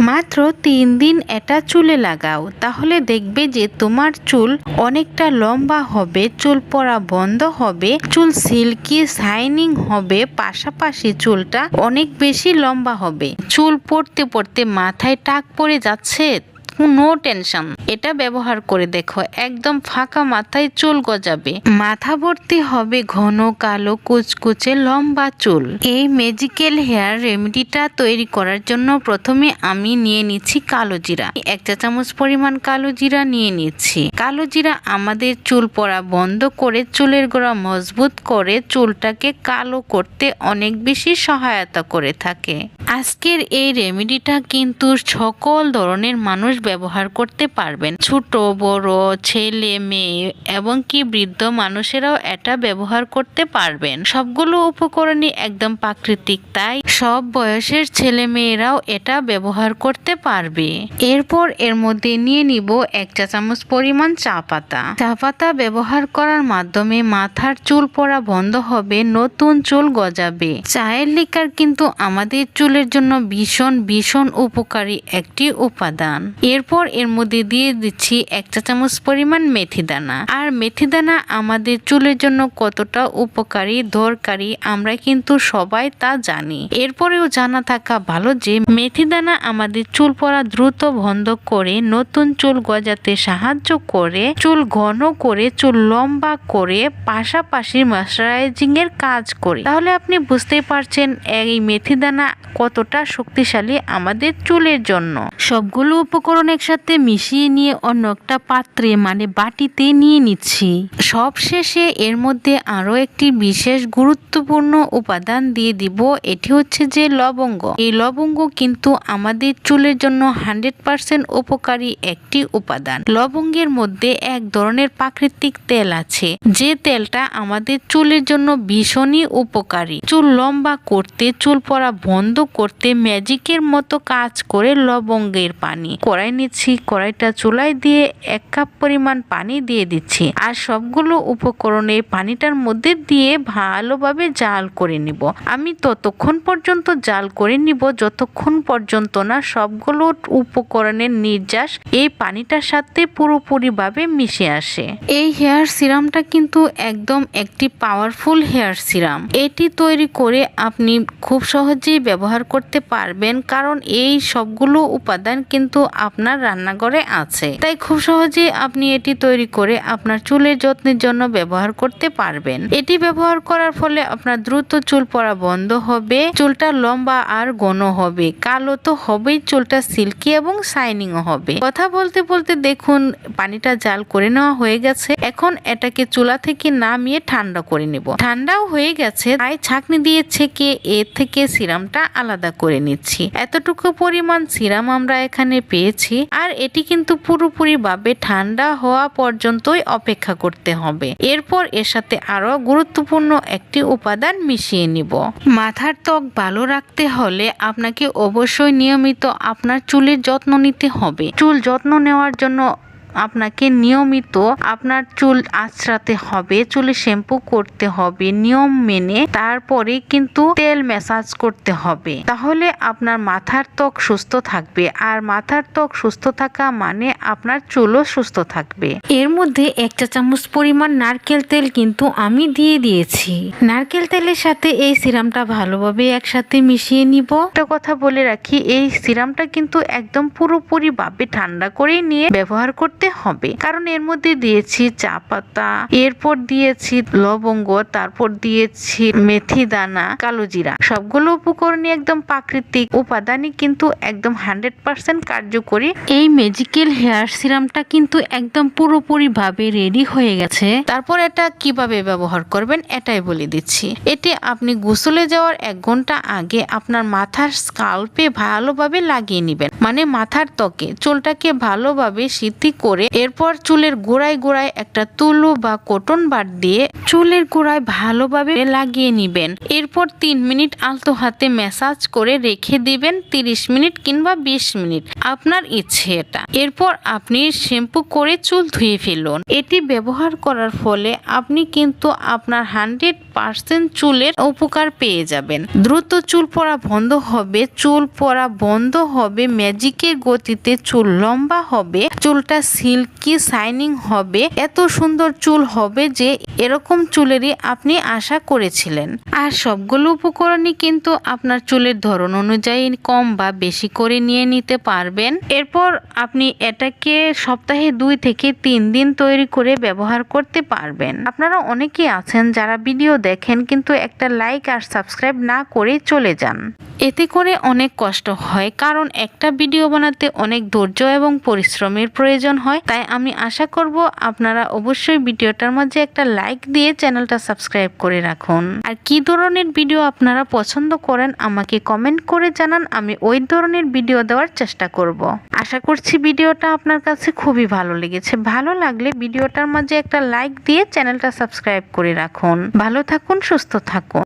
মাত্র 3 দিন এটা চুলে লাগাও, তাহলে দেখবে যে তোমার চুল অনেকটা লম্বা হবে, চুল পড়া বন্ধ হবে, চুল সিল্কি শাইনিং হবে, পাশাপাশি চুলটা অনেক বেশি লম্বা হবে। চুল পড়তে পড়তে মাথায় টাক পড়ে যাচ্ছে, নো টেনশন, এটা ব্যবহার করে দেখো, একদম ফাঁকা মাথায় চুল গজাবে, মাথা ভর্তি হবে ঘন কালো কুচকুচে লম্বা চুল। এই ম্যাজিক্যাল হেয়ার রেমেডিটা তৈরি করার জন্য প্রথমে আমি নিয়ে নিচ্ছি কালো জিরা। 1 চা চামচ পরিমাণ কালো জিরা নিয়ে নিচ্ছি। কালো জিরা আমাদের চুল পড়া বন্ধ করে, চুলের গোড়া মজবুত করে, চুলটাকে কালো করতে অনেক বেশি সহায়তা করে থাকে। আজকের এই রেমেডিটা কিন্তু সকল ধরনের মানুষ ব্যবহার করতে পারবেন, ছোট বড়, ছেলে মেয়ে এবং কি বৃদ্ধ মানুষেরাও এটা ব্যবহার করতে পারবেন। সবগুলো উপকরণই একদম প্রাকৃতিক, তাই সব বয়সের ছেলে মেয়েরাও এটা ব্যবহার করতে পারবে। এরপর এর মধ্যে নিয়ে নিব 1 চা চামচ পরিমাণ চা পাতা। চা পাতা ব্যবহার করার মাধ্যমে মাথার চুল পড়া বন্ধ হবে, নতুন চুল গজাবে। চায়ের লিকার কিন্তু আমাদের চুলের জন্য ভীষণ ভীষণ উপকারী একটি উপাদান। এরপর এর মধ্যে দিয়ে দিচ্ছি 1 চা চামচ পরিমাণ মেথি দানা। আর মেথি দানা আমাদের চুলের জন্য কতটা উপকারী দরকারি আমরা কিন্তু সবাই তা জানি। এরপরেও জানা থাকা ভালো যে মেথি দানা আমাদের চুল পড়া দ্রুত বন্ধ করে, নতুন চুল গজাতে সাহায্য করে, চুল ঘন করে, চুল লম্বা করে, পাশাপাশি ময়শ্চারাইজিং এর কাজ করে। তাহলে আপনি বুঝতেই পারছেন এই মেথি দানা কতটা শক্তিশালী আমাদের চুলের জন্য। সবগুলো উপকরণ একসাথে মিশিয়ে নিয়ে অন্য একটা পাত্রে মানে বাটিতে নিয়ে নিচ্ছি। সব শেষে এর মধ্যে আরো একটি বিশেষ গুরুত্বপূর্ণ উপাদান দিয়ে দিব, এটি হচ্ছে যে লবঙ্গ। এই লবঙ্গ কিন্তু আমাদের চুলের জন্য 100% উপকারী একটি উপাদান। লবঙ্গের মধ্যে এক ধরনের প্রাকৃতিক তেল আছে, যে তেলটা আমাদের চুলের জন্য ভীষণই উপকারী। চুল লম্বা করতে, চুল পড়া বন্ধ করতে ম্যাজিকের মতো কাজ করে লবঙ্গের পানি। কড়াই নিচ্ছি, কড়াইটা চুলায় দিয়ে 1 কাপ পরিমাণ পানি দিয়ে দিচ্ছি। আর সবগুলো উপকরণে পানিটার মধ্যে দিয়ে ভালোভাবে জাল করে নিব। আমি ততক্ষণ পর্যন্ত জাল করে নিব যতক্ষণ পর্যন্ত না সবগুলো উপকরণের নির্যাস এই পানিটার সাথে পুরোপুরিভাবে মিশে আসে। এই হেয়ার সিরামটা কিন্তু একদম একটি পাওয়ারফুল হেয়ার সিরাম। এটি তৈরি করে আপনি খুব সহজেই ব্যবহার করতে পারবেন, কারণ এই সবগুলো উপাদান কিন্তু আপনার রান্নাঘরে আছে, তাই খুব সহজেই আপনি এটি তৈরি করে আপনার চুলের যত্নের জন্য ব্যবহার করতে পারবেন। এটি ব্যবহার করার ফলে আপনার দ্রুত চুল পড়া বন্ধ হবে, চুলটা লম্বা আর ঘন হবে, কালো তো হবেই, চুলটা সিল্কি এবং শাইনিং হবে। কথা বলতে বলতে দেখুন পানিটা জাল করে নেওয়া হয়ে গেছে। এখন এটাকে চুলা থেকে নামিয়ে ঠান্ডা করে নেব। ঠান্ডাও হয়ে গেছে, তাই ছাঁকনি দিয়ে ছেঁকে এর থেকে সিরামটা আলাদা করে নিচ্ছি। এতটুকু পরিমাণ সিরাম আমরা এখানে পেয়েছি, আর এটি কিন্তু পুরোপুরি ভাবে ঠান্ডা হওয়া পর্যন্তই অপেক্ষা করতে হবে। এরপর এর সাথে আরো গুরুত্বপূর্ণ একটি উপাদান মিশিয়ে নিব। মাথার ত্বক ভালো রাখতে হলে আপনাকে অবশ্যই নিয়মিত আপনার চুলের যত্ন নিতে হবে। চুল যত্ন নেওয়ার জন্য আপনাকে নিয়মিত আপনার চুল আঁচড়াতে হবে, চুলে শ্যাম্পু করতে হবে নিয়ম মেনে, তারপরে কিন্তু তেল ম্যাসাজ করতে হবে। তাহলে আপনার মাথার ত্বক সুস্থ থাকবে, আর মাথার ত্বক সুস্থ থাকা মানে আপনার চুলও সুস্থ থাকবে। এর মধ্যে 1 চা চামচ পরিমাণ নারকেল তেল কিন্তু আমি দিয়ে দিয়েছি। নারকেল তেলের সাথে এই সিরামটা ভালোভাবে একসাথে মিশিয়ে নিব। একটা কথা বলে রাখি, এই সিরামটা কিন্তু একদম পুরোপুরি ভাবে ঠান্ডা করে নিয়ে ব্যবহার করতে হবে, কারণ এর মধ্যে দিয়েছি চা পাতা, এরপর দিয়েছি লবঙ্গ, তারপর দিয়েছি মেথি দানা, কালো জিরা। সবগুলো উপকরণই একদম প্রাকৃতিক উপাদানই কিন্তু একদম 100% কার্যকরী। এই ম্যাজিক্যাল হেয়ার সিরামটা কিন্তু একদম পুরোপুরি ভাবে রেডি হয়ে গেছে। তারপর এটা কিভাবে ব্যবহার করবেন এটাই বলে দিচ্ছি। এটি আপনি গোসলে যাওয়ার 1 ঘন্টা আগে আপনার মাথার স্কাল্পে ভালোভাবে লাগিয়ে নেবেন, মানে মাথার ত্বকে চুলটাকে ভালোভাবে সিদ্ধি করে এরপর চুলের গোড়ায় গোড়ায় একটা তুলো বা কটন বার দিয়ে চুলের গোড়ায় ভালোভাবে লাগিয়ে নিবেন। এরপর 3 মিনিট আলতো হাতে ম্যাসাজ করে রেখে দিবেন, 30 মিনিট কিংবা 20 মিনিট, আপনার ইচ্ছে এটা। এরপর আপনি শ্যাম্পু করে চুল ধুয়ে ফেলুন। এটি ব্যবহার করার ফলে আপনি কিন্তু আপনার 100% চুলের উপকার পেয়ে যাবেন। দ্রুত চুল পড়া বন্ধ হবে, চুল পড়া বন্ধ হবে, ম্যাজিকের গতিতে চুল লম্বা হবে, চুলটা সিল্কি শাইনিং হবে, এত সুন্দর চুল হবে যে এরকম চুলেরই আপনি আশা করেছিলেন। আর সবগুলো উপকরণই কিন্তু আপনার চুলের ধরন অনুযায়ী কম বা বেশি করে নিয়ে নিতে পারবেন। এরপর আপনি এটাকে সপ্তাহে 2 থেকে 3 দিন তৈরি করে ব্যবহার করতে পারবেন। আপনারা অনেকেই আছেন যারা ভিডিও দেখেন কিন্তু একটা লাইক আর সাবস্ক্রাইব না করে চলে যান। এতে করে অনেক কষ্ট হয়, কারণ একটা ভিডিও বানাতে অনেক ধৈর্য এবং পরিশ্রমের প্রয়োজন হয়। তাই আমি আশা করব আপনারা অবশ্যই ভিডিওটার মাঝে একটা লাইক দিয়ে চ্যানেলটা সাবস্ক্রাইব করে রাখুন। আর কি ধরনের ভিডিও আপনারা পছন্দ করেন আমাকে কমেন্ট করে জানান, আমি ওই ধরনের ভিডিও দেওয়ার চেষ্টা করব। আশা করছি ভিডিওটা আপনার কাছে খুবই ভালো লেগেছে। ভালো লাগলে ভিডিওটার মাঝে একটা লাইক দিয়ে চ্যানেলটা সাবস্ক্রাইব করে রাখুন। ভালো থাকুন, সুস্থ থাকুন।